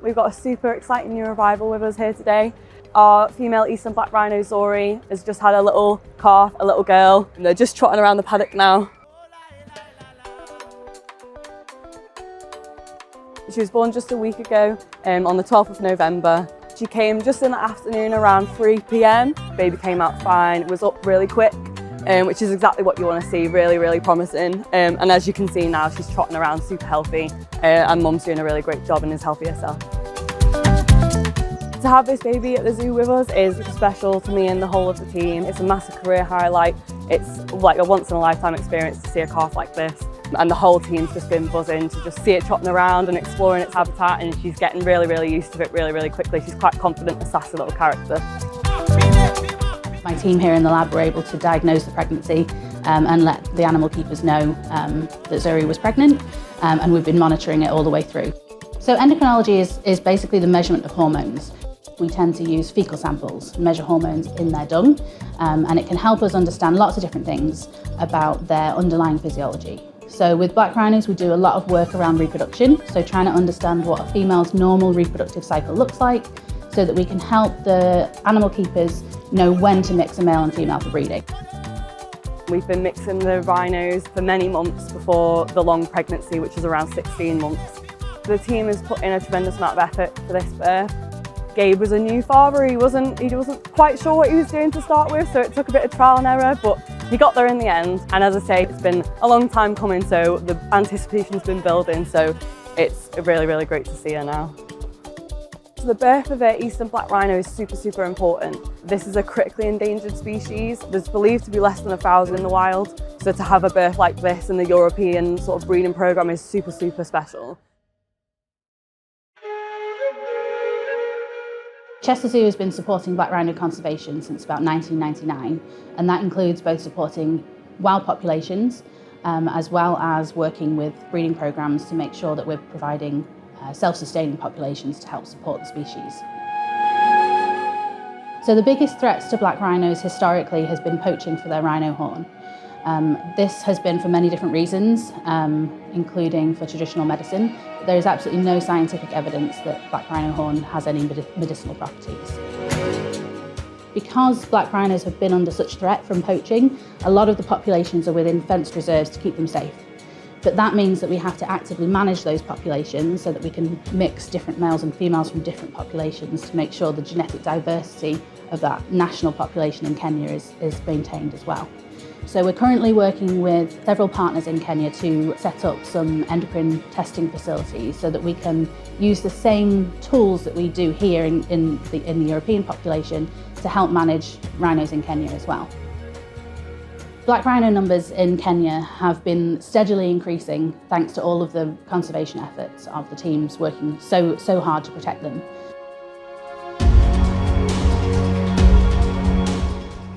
We've got a super exciting new arrival with us here today. Our female eastern black rhino Zori has just had a little calf, a little girl, and they're just trotting around the paddock now. She was born just a week ago on the 12th of November. She came just in the afternoon around 3 p.m. Baby came out fine, was up really quick, which is exactly what you want to see, really, really promising. And as you can see now, she's trotting around super healthy and Mum's doing a really great job and is healthy herself. To have this baby at the zoo with us is special to me and the whole of the team. It's a massive career highlight. It's like a once in a lifetime experience to see a calf like this. And the whole team's just been buzzing to just see it trotting around and exploring its habitat, and she's getting really, really used to it really, really quickly. She's quite confident, a sassy little character. My team here in the lab were able to diagnose the pregnancy and let the animal keepers know that Zuri was pregnant, and we've been monitoring it all the way through. So endocrinology is basically the measurement of hormones. We tend to use fecal samples, measure hormones in their dung, and it can help us understand lots of different things about their underlying physiology. So with black rhinos, we do a lot of work around reproduction, so trying to understand what a female's normal reproductive cycle looks like, so that we can help the animal keepers know when to mix a male and female for breeding. We've been mixing the rhinos for many months before the long pregnancy, which is around 16 months. The team has put in a tremendous amount of effort for this birth. Gabe was a new father, he wasn't quite sure what he was doing to start with, so it took a bit of trial and error, but he got there in the end. And as I say, it's been a long time coming, so the anticipation's been building, so it's really, really great to see her now. So the birth of an eastern black rhino is super, super important. This is a critically endangered species. There's believed to be less than 1,000 in the wild, so to have a birth like this in the European sort of breeding programme is super, super special. Chester Zoo has been supporting black rhino conservation since about 1999, and that includes both supporting wild populations as well as working with breeding programmes to make sure that we're providing self-sustaining populations to help support the species. So the biggest threats to black rhinos historically has been poaching for their rhino horn. This has been for many different reasons, including for traditional medicine. There is absolutely no scientific evidence that black rhino horn has any medicinal properties. Because black rhinos have been under such threat from poaching, a lot of the populations are within fenced reserves to keep them safe. But that means that we have to actively manage those populations so that we can mix different males and females from different populations to make sure the genetic diversity of that national population in Kenya is maintained as well. So we're currently working with several partners in Kenya to set up some endocrine testing facilities so that we can use the same tools that we do here in the European population to help manage rhinos in Kenya as well. Black rhino numbers in Kenya have been steadily increasing thanks to all of the conservation efforts of the teams working so hard to protect them.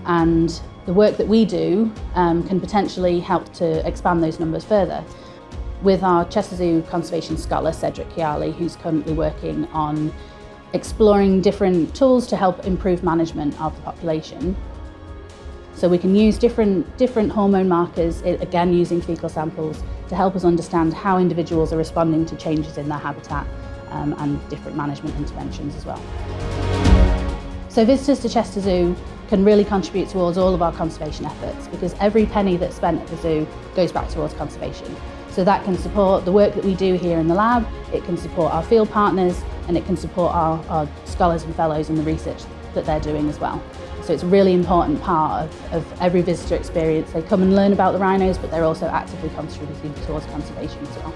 And the work that we do can potentially help to expand those numbers further. With our Chester Zoo conservation scholar, Cedric Chiali, who's currently working on exploring different tools to help improve management of the population. So we can use different hormone markers, again using fecal samples, to help us understand how individuals are responding to changes in their habitat and different management interventions as well. So visitors to Chester Zoo can really contribute towards all of our conservation efforts, because every penny that's spent at the zoo goes back towards conservation. So that can support the work that we do here in the lab, it can support our field partners, and it can support our scholars and fellows and the research that they're doing as well. So it's a really important part of every visitor experience. They come and learn about the rhinos, but they're also actively contributing towards conservation as well.